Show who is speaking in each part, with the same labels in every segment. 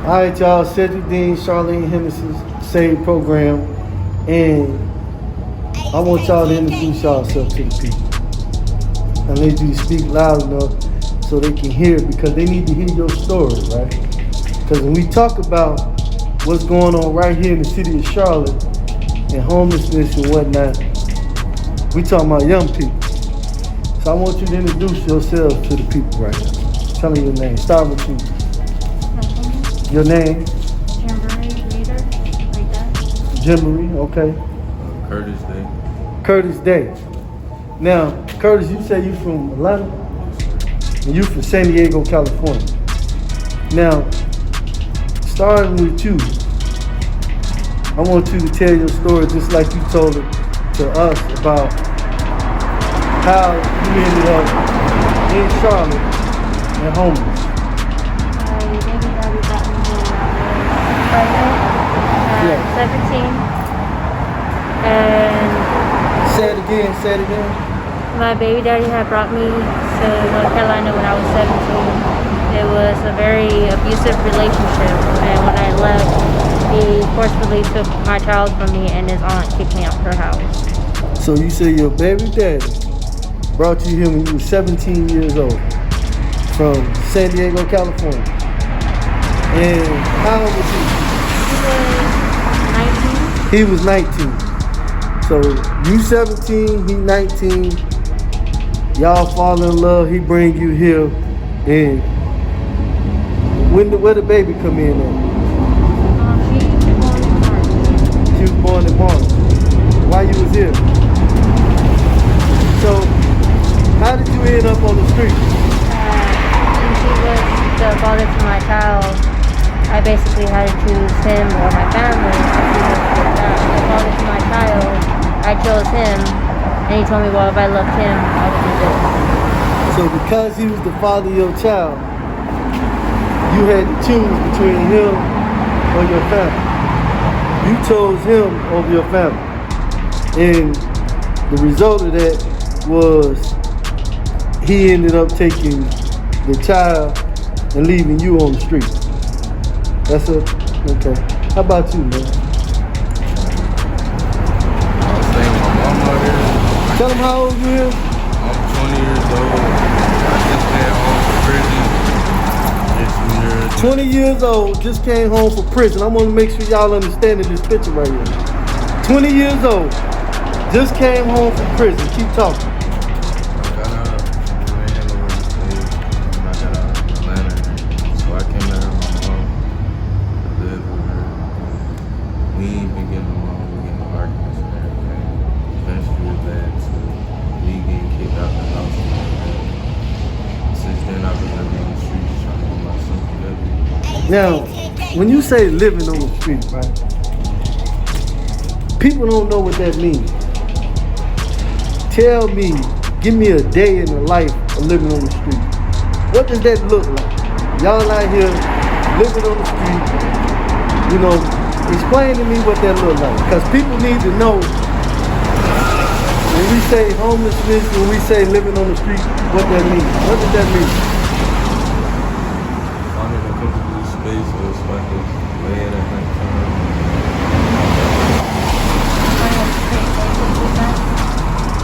Speaker 1: Alright, y'all. Cedric Dean, Charlene Henderson's Save program. And I want y'all to introduce yourself to the people. I need you to speak loud enough so they can hear, because they need to hear your story, right? Because when we talk about what's going on right here in the city of Charlotte and homelessness and whatnot, we talking about young people. So I want you to introduce yourself to the people right now. Tell me your name. Start with you. Your name?
Speaker 2: Jamboree leader, like that.
Speaker 1: Jamboree, okay.
Speaker 3: Curtis Day.
Speaker 1: Curtis Day. Now, Curtis, you say you from Atlanta? And you from San Diego, California. Now, starting with you, I want you to tell your story just like you told it to us about how you ended up in Charlotte and homeless.
Speaker 2: My baby daddy got me when I was pregnant at 17. And
Speaker 1: Say it again, say it again.
Speaker 2: my baby daddy had brought me to North Carolina when I was 17. It was a very abusive relationship, and when I left, he forcefully took my child from me, and his aunt kicked me out her house.
Speaker 1: So you say your baby daddy brought you here when you were 17 years old from San Diego, California. And how old was he?
Speaker 2: He was 19.
Speaker 1: He was 19. So you 17, he 19. Y'all fall in love. He bring you here, and where the baby come in at?
Speaker 2: She was born in March.
Speaker 1: She was born in March. While you was here. So how did you end up on the street?
Speaker 2: Since he was the father to my child, I basically had to choose him or my family. Since he was the father to my child, I chose him, and he told me, well, if I loved him, I would do this.
Speaker 1: So because he was the father of your child, you had to choose between him or your family. You chose him over your family. And the result of that was he ended up taking the child and leaving you on the street. That's it? Okay. How about you, man? Tell them how old you is.
Speaker 3: I'm 20 years old. I just came home from prison.
Speaker 1: 20 years old, just came home from prison. I want to make sure y'all understanding this picture right here. 20 years old, just came home from prison. Keep talking.
Speaker 3: I got out of Atlanta, so I came out with my mom to live with her. We ain't been getting along, we getting arguments and everything. Eventually it led to me getting kicked out the house. Since then I've been living on the streets trying to get myself together.
Speaker 1: Now, when you say living on the street, right? People don't know what that means. Tell me, give me a day in the life of living on the street. What does that look like? Y'all out here living on the street, you know, explain to me what that look like. Because people need to know when we say homelessness, when we say living on the street, what that means. What does that mean?
Speaker 3: Finding a comfortable space where it's like a lay at nighttime.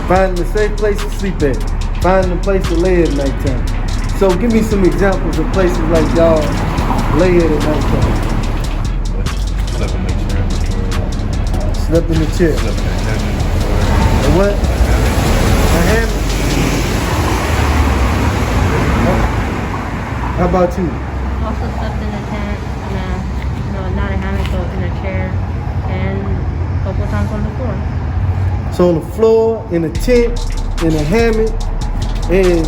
Speaker 1: Finding a safe place to sleep at. Finding a place to lay at nighttime. So give me some examples of places like y'all lay at nighttime.
Speaker 3: Slept in the chair before.
Speaker 1: Slept in the chair.
Speaker 3: Slept in the hammock before.
Speaker 1: A what? A hammock. How about you?
Speaker 2: Also slept in a tent, not a hammock, but in a chair, and a couple times on the floor.
Speaker 1: So on the floor, in a tent, in a hammock, and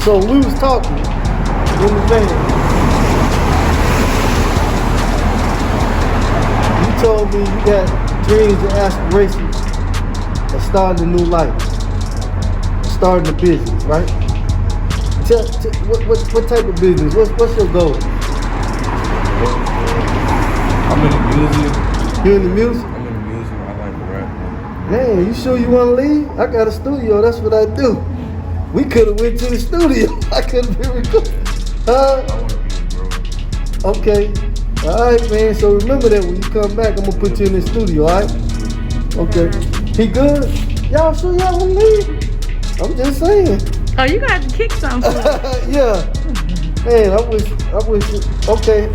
Speaker 1: so we was talking in the van. You told me you got dreams and aspirations of starting a new life, starting a business, right? What type of business? What's your goal?
Speaker 3: I'm in the music.
Speaker 1: You in the music?
Speaker 3: I'm in the music. I like to rap.
Speaker 1: Man, you sure you want to leave? I got a studio. That's what I do. We could have went to the studio. I could have been recording.
Speaker 3: I want to be a bro.
Speaker 1: Okay. All right, man. So remember that when you come back, I'm gonna put you in the studio. All right? Okay. He good? Y'all sure y'all wanna leave? I'm just saying.
Speaker 4: Oh, you gonna have to kick something.
Speaker 1: Yeah. Man, I wish. Okay.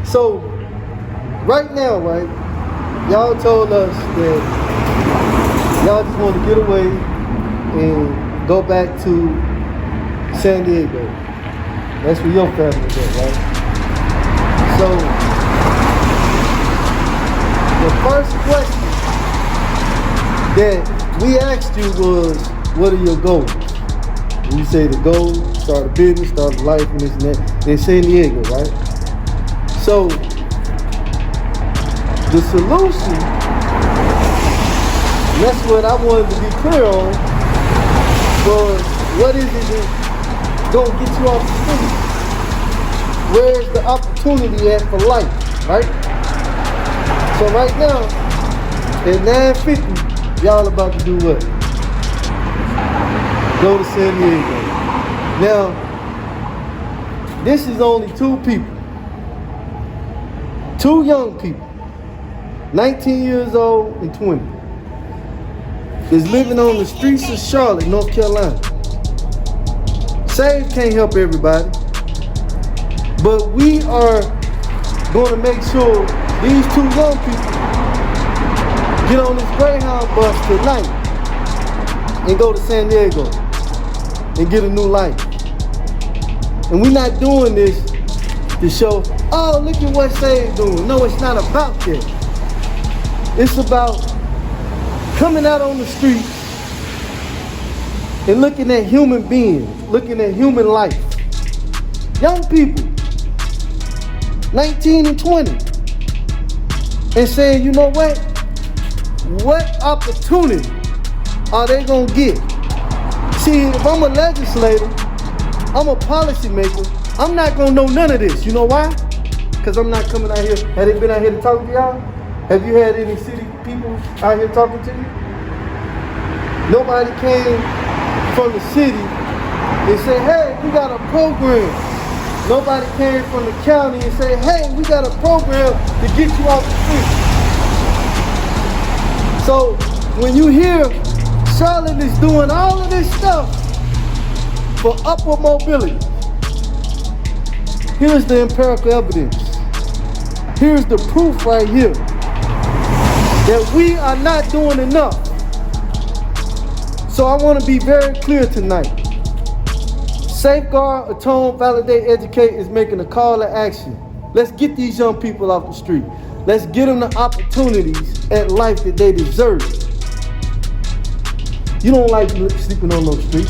Speaker 1: So, right now, right, y'all told us that y'all just want to get away and go back to San Diego. That's where your family is at, right? So, the first question that we asked you was, what are your goals? And you say the goal, start a business, start a life, and this and that, in San Diego, right? So, the solution, and that's what I wanted to be clear on, was what is it that gonna get you off the street? Where's the opportunity at for life, right? So right now, at 9:50, y'all about to do what? Go to San Diego. Now, this is only two people. Two young people, 19 years old and 20, is living on the streets of Charlotte, North Carolina. Save can't help everybody, but we are going to make sure these two young people get on this Greyhound bus tonight and go to San Diego and get a new life. And we're not doing this to show, oh, look at what Save doing. No, it's not about that. It's about coming out on the streets and looking at human beings, looking at human life. Young people, 19 and 20, and saying, you know what? What opportunity are they gonna get? See, if I'm a legislator, I'm a policy maker, I'm not gonna know none of this. You know why? Because I'm not coming out here. Have they been out here to talk to y'all? Have you had any city people out here talking to you? Nobody came from the city and said, hey, we got a program. Nobody came from the county and said, hey, we got a program to get you off the street. So when you hear Charlotte is doing all of this stuff for upward mobility, here's the empirical evidence. Here's the proof right here that we are not doing enough. So I want to be very clear tonight. Safeguard, Atone, Validate, Educate is making a call to action. Let's get these young people off the street. Let's get them the opportunities at life that they deserve. You don't like sleeping on no street.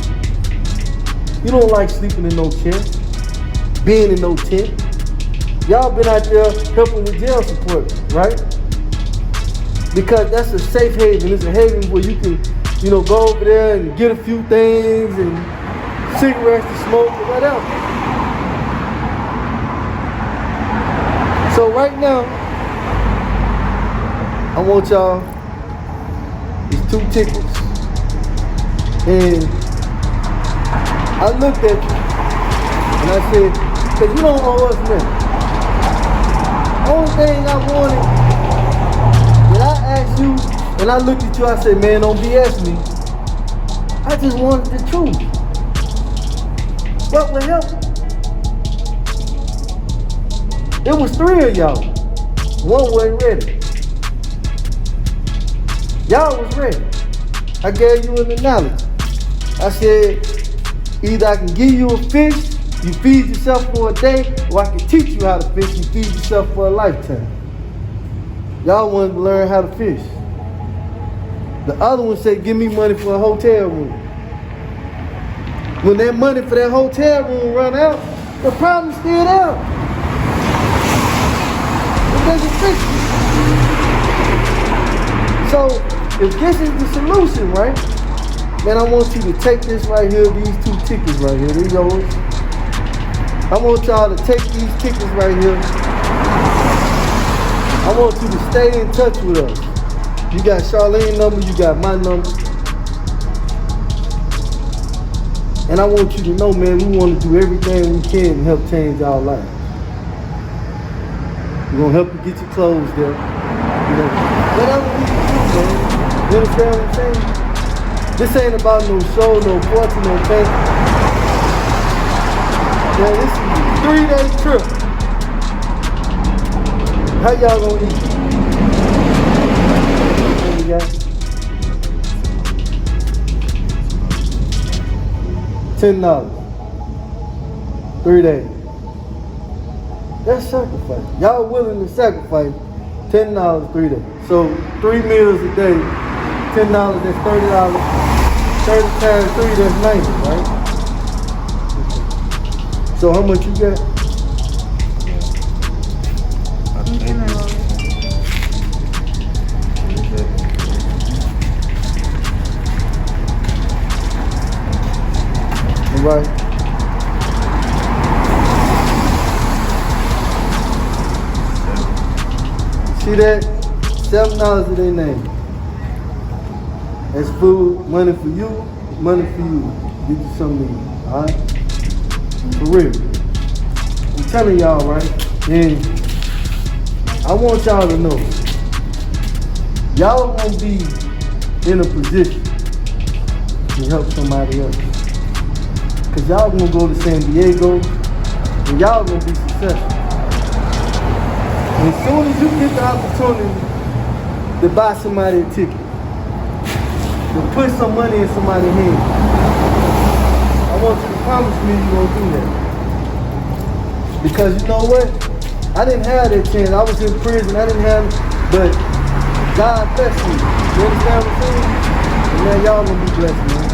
Speaker 1: You don't like sleeping in no tent, being in no tent. Y'all been out there helping with jail support, right? Because that's a safe haven. It's a haven where you can, go over there and get a few things and cigarettes to smoke or whatever. So right now, I want y'all, it's 2 tickets. And I looked at you and I said, because you don't owe us nothing. Only thing I wanted, when I asked you, and I looked at you, I said, man, don't BS me. I just wanted the truth. What would help? It was 3 of y'all. One wasn't ready. Y'all was ready. I gave you an analogy. I said, either I can give you a fish, you feed yourself for a day, or I can teach you how to fish, you feed yourself for a lifetime. Y'all wanted to learn how to fish. The other one said, give me money for a hotel room. When that money for that hotel room run out, the problem's still there. It doesn't fix it. So, if this is the solution, right? Man, I want you to take this right here, these 2 tickets right here, they're yours. I want y'all to take these tickets right here. I want you to stay in touch with us. You got Charlene's number, you got my number. And I want you to know, man, we want to do everything we can to help change our lives. We're gonna help you get your clothes there. You know, whatever we can do, man. You understand what I'm saying? This ain't about no show, no fortune, no fame. Man, this is a 3-day trip. How y'all gonna eat? What we got? $10. 3 days. That's sacrifice. Y'all willing to sacrifice $10 3 days. So 3 meals a day, $10, that's $30. 30 times 3, that's 90, right? So how much you got? Right. See that? $7 of their name. That's food, money for you, money for you. Get you something to eat, alright? For real. I'm telling y'all, right? And I want y'all to know, y'all gonna be in a position to help somebody else. Cause y'all gonna go to San Diego and y'all gonna be successful. And as soon as you get the opportunity to buy somebody a ticket, to put some money in somebody's hand, I want you to promise me you're gonna do that. Because you know what? I didn't have that chance. I was in prison, I didn't have it, but God blessed me. You understand what I'm saying? And now y'all gonna be blessed, man.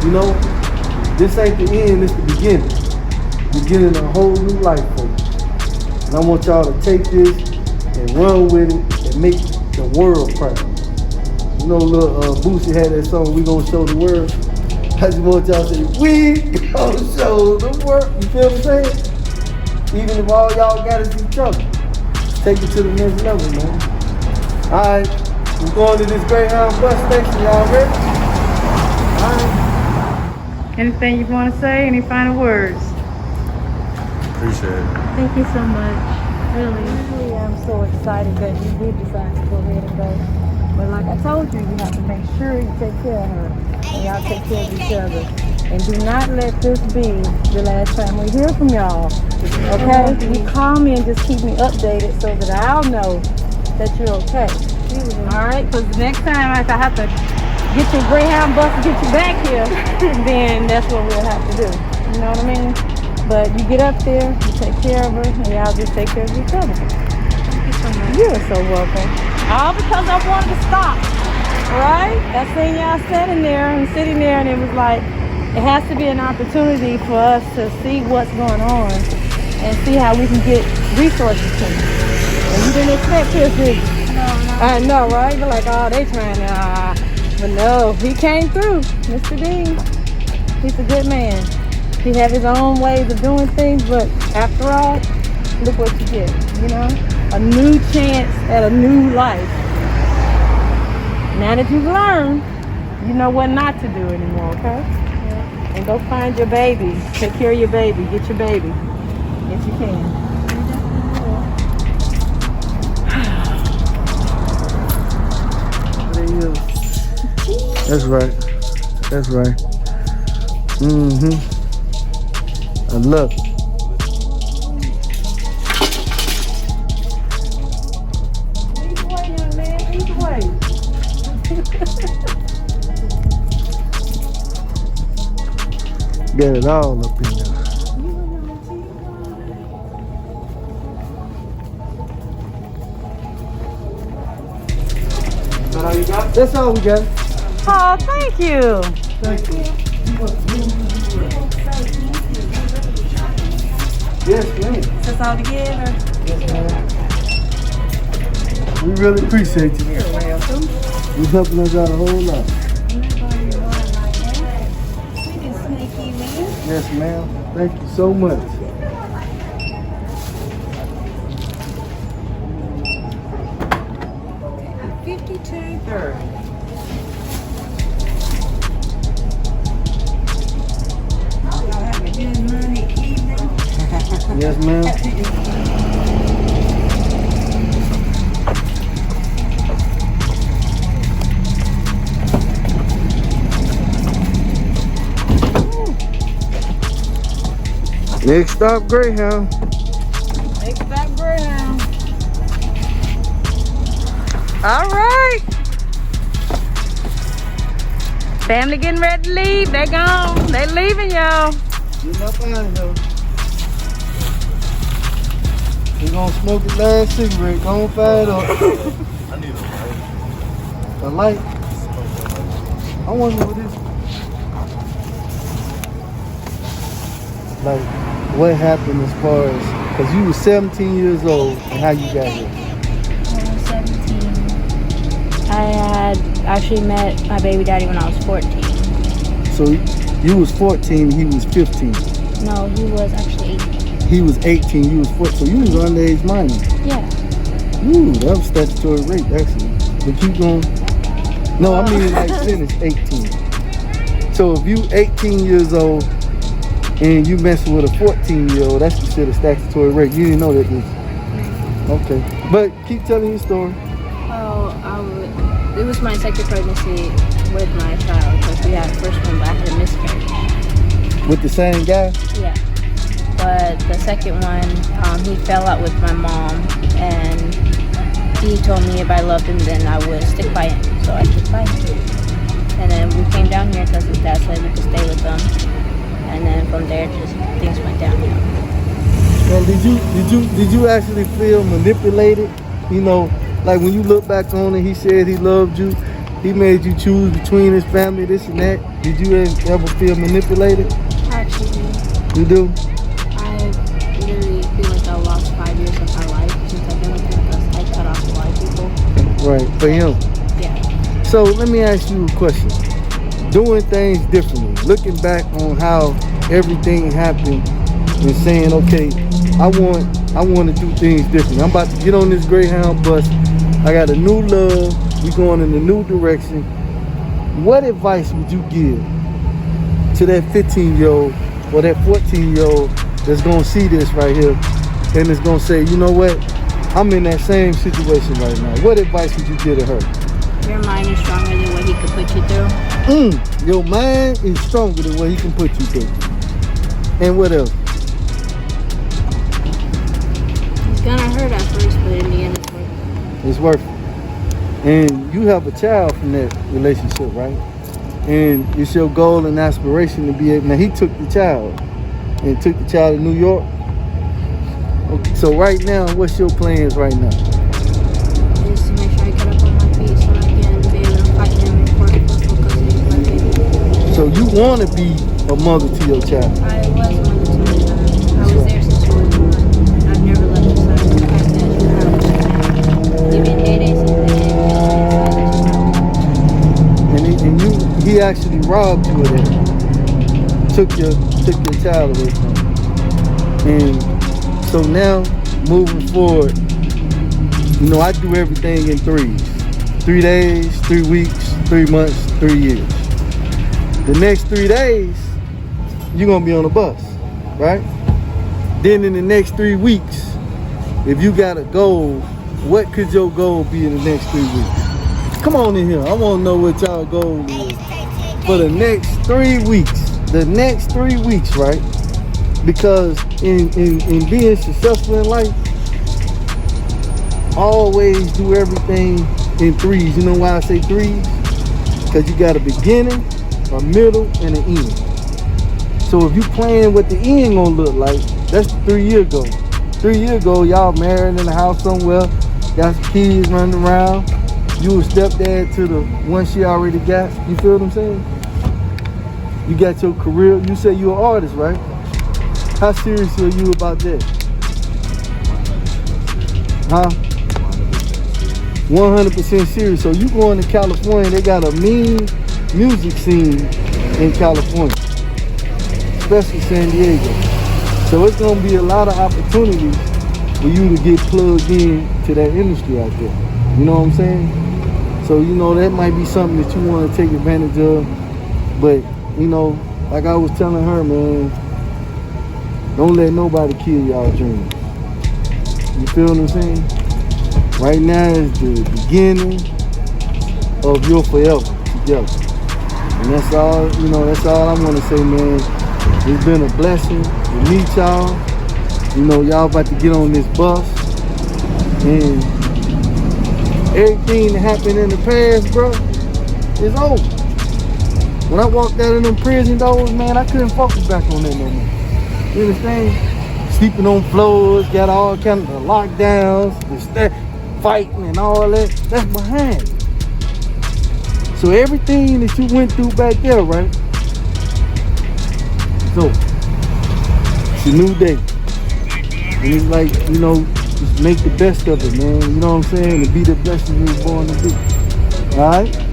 Speaker 1: You know? This ain't the end, it's the beginning. Beginning a whole new life for you. And I want y'all to take this and run with it and make the world proud. You know, little Boosie had that song, "We Gonna Show the World." I just want y'all to say, "We gonna show the world." You feel what I'm saying? Even if all y'all got is each other, take it to the next level, man. All right, we're going to this Greyhound bus station. Y'all ready? All right.
Speaker 4: Anything you want to say? Any final words?
Speaker 3: Appreciate it.
Speaker 2: Thank you so much. Really.
Speaker 5: Really, I'm so excited that you did decide to go ahead and go. But like I told you, you have to make sure you take care of her. And y'all take care of each other. And do not let this be the last time we hear from y'all. Okay? You call me and just keep me updated so that I'll know that you're okay. Alright? Because next time if I have to get your Greyhound bus to get you back here, then that's what we'll have to do. You know what I mean? But you get up there, you take care of her, and y'all just take care of each other.
Speaker 2: Thank you so much.
Speaker 5: You're so welcome. All because I wanted to stop. Right? I seen y'all sitting there, and it was like, it has to be an opportunity for us to see what's going on and see how we can get resources to you. And you didn't expect this, did you?
Speaker 2: No.
Speaker 5: I know, right? You're like, oh, they trying to, but no, he came through, Mr. Dean. He's a good man. He had his own ways of doing things, but after all, look what you get, you know? A new chance at a new life. Now that you've learned, you know what not to do anymore, okay? Yeah. And go find your baby. Take care of your baby. Get your baby. If you can.
Speaker 1: That's right. That's right. Mm-hmm. I love it.
Speaker 5: Lead the way, young man. Lead the way.
Speaker 1: Get it all up in there. Is that all you got? That's all we got.
Speaker 5: Oh, thank you.
Speaker 1: Thank you. Yes, ma'am.
Speaker 5: That's all together.
Speaker 1: Yes, ma'am. We really appreciate you.
Speaker 5: You're welcome.
Speaker 1: You're helping us out a whole lot. Yes, ma'am. Thank you so much. Yes, ma'am. Next stop, Greyhound.
Speaker 5: Next stop, Greyhound. All right. Family getting ready to leave. They gone. They leaving, y'all.
Speaker 1: Getting up out of here. We gonna smoke the last cigarette. Go on, fire it up.
Speaker 3: I need a light.
Speaker 1: A light. I wonder what this. Like, what happened as far as, because you were 17 years old, and how you got here?
Speaker 2: I was 17. I had actually met my baby daddy when I was 14.
Speaker 1: So you was 14, he was 15.
Speaker 2: No, he was actually 18.
Speaker 1: He was 18, you was 14. So you was underage minor.
Speaker 2: Yeah.
Speaker 1: Ooh, that was statutory rape, actually. But keep going. No, I mean like finish 18. So if you 18 years old and you messing with a 14-year-old, that's considered statutory rape. You didn't know that, did you? Okay. But keep telling your story.
Speaker 2: It was my second pregnancy with my child because we had the first one, but I had a miscarriage.
Speaker 1: With the same guy?
Speaker 2: Yeah. But the second one, he fell out with my mom, and he told me if I loved him, then I would stick by him. So I stuck by him. And then we came down here because his dad said we could stay with them. And then from there, just things went downhill.
Speaker 1: And did you actually feel manipulated? You know, like when you look back on it, he said he loved you. He made you choose between his family, this and that. Did you ever feel manipulated?
Speaker 2: I actually do.
Speaker 1: You do?
Speaker 2: I literally feel like I lost 5 years of my life since I've been with him because I cut off a lot of people.
Speaker 1: Right, for him.
Speaker 2: Yeah.
Speaker 1: So let me ask you a question. Doing things differently, looking back on how everything happened and saying, okay, I want to do things differently. I'm about to get on this Greyhound bus. I got a new love. We going in a new direction. What advice would you give to that 15-year-old or that 14-year-old that's going to see this right here and is going to say, you know what? I'm in that same situation right now. What advice would you give to her?
Speaker 2: Your mind is stronger than what he could put you through.
Speaker 1: Your mind is stronger than what he can put you through. And what else?
Speaker 2: It's gonna hurt at first, but in the end, it's worth it.
Speaker 1: It's worth it. And you have a child from that relationship, right? And it's your goal and aspiration to be able. Now he took the child and took the child to New York. Okay, so right now, what's your plans right now?
Speaker 2: Just to make sure I get up on my feet so I can be able to fight him in court because he's my baby.
Speaker 1: So you want to be a mother to your child?
Speaker 2: I was a mother to my child. I was there since she was born. I've never left her side. The fact that she's not with me. Even 8 days since the day,
Speaker 1: And he actually robbed you of that. Took your child away from you. And so now, moving forward, you know, I do everything in threes. 3 days, 3 weeks, 3 months, 3 years. The next 3 days, you're gonna be on a bus, right? Then in the next 3 weeks, if you got a goal, what could your goal be in the next 3 weeks? Come on in here. I wanna know what y'all goal is for the next 3 weeks. The next 3 weeks, right? Because in being successful in life, always do everything in threes. You know why I say threes? Because you got a beginning, a middle, and an end. So if you plan what the end gonna look like, that's the 3 year goal. 3 year ago, y'all married in the house somewhere, got some kids running around. You a stepdad to the one she already got. You feel what I'm saying? You got your career. You say you're an artist, right? How serious are you about that? Huh? 100% serious. So you going to California, they got a mean music scene in California, especially San Diego. So it's gonna be a lot of opportunities for you to get plugged in to that industry out there. You know what I'm saying? So you know that might be something that you want to take advantage of. But you know, like I was telling her, man, don't let nobody kill y'all dreams. You feel what I'm saying? Right now is the beginning of your forever together. And that's all, you know, that's all I want to say, man. It's been a blessing to meet y'all. You know, y'all about to get on this bus. And everything that happened in the past, bro, is over. When I walked out of them prison doors, man, I couldn't focus back on that no more. You understand? Sleeping on floors, got all kinds of lockdowns, fighting and all that. That's behind. So everything that you went through back there, right? So it's a new day. And it's like, you know, just make the best of it, man. You know what I'm saying? To be the best that you were born to be. Alright?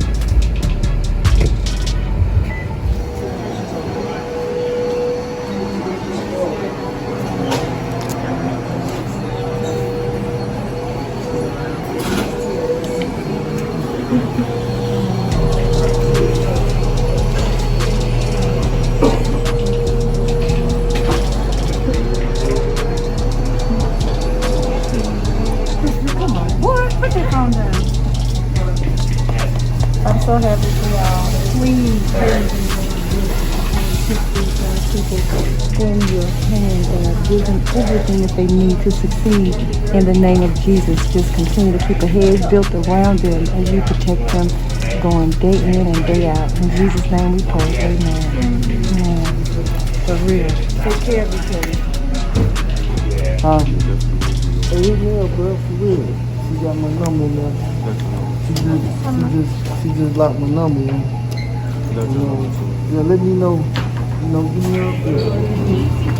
Speaker 5: I'm so happy for y'all. Please, keep these people in your hands and give them everything that they need to succeed in the name of Jesus. Just continue to keep a hedge built around them as you protect them going day in and day out. In Jesus' name we pray. Amen. Amen. For real. Take care of each other.
Speaker 1: Hey, hit me up, bro, for real. She got my number in there. She just locked my number in. Yeah, let me know. You know, give me up.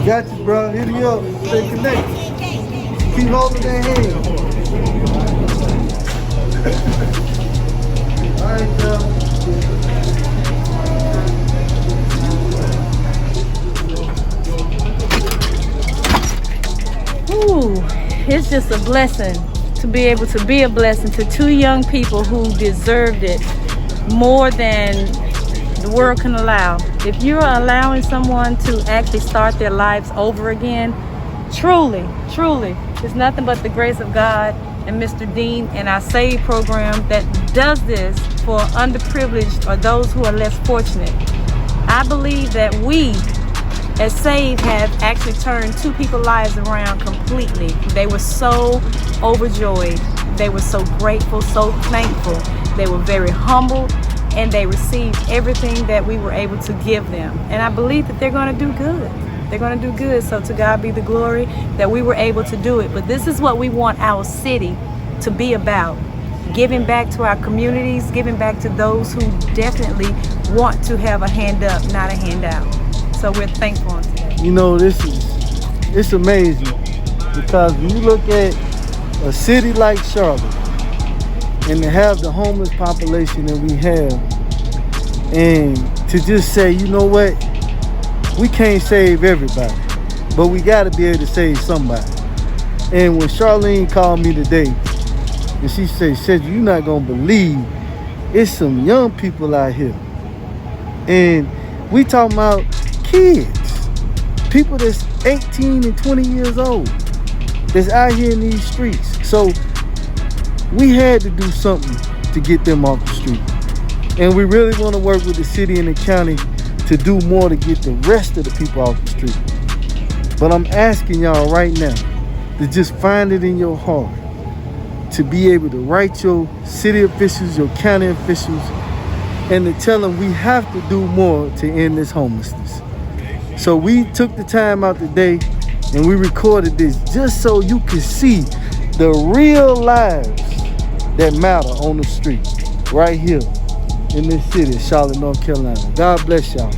Speaker 1: Got you, bro. Hit me up. Stay connected. Keep holding that hand. All right,
Speaker 5: Ooh, it's just a blessing to be able to be a blessing to two young people who deserved it more than the world can allow. If you're allowing someone to actually start their lives over again, truly, it's nothing but the grace of God and Mr. Dean and our SAVE program that does this for underprivileged or those who are less fortunate. I believe that we as SAVE have actually turned two people's lives around completely. They were so overjoyed. They were so grateful, so thankful. They were very humble, and they received everything that we were able to give them. And I believe that they're going to do good. They're going to do good. So to God be the glory that we were able to do it. But this is what we want our city to be about. Giving back to our communities, giving back to those who definitely want to have a hand up, not a handout. So we're thankful on today.
Speaker 1: you know, it's amazing because when you look at a city like Charlotte and to have the homeless population that we have, and to just say, you know what, we can't save everybody, but we got to be able to save somebody. And when Charlene called me today and she said, you're not gonna believe it's some young people out here, and we talking about kids, people that's 18 and 20 years old that's out here in these streets. So we had to do something to get them off the street, and we really want to work with the city and the county to do more to get the rest of the people off the street. But I'm asking y'all right now to just find it in your heart to be able to write your city officials, your county officials, and to tell them we have to do more to end this homelessness. So we took the time out today and we recorded this just so you can see the real lives that matter on the street right here in this city, Charlotte, North Carolina. God bless y'all.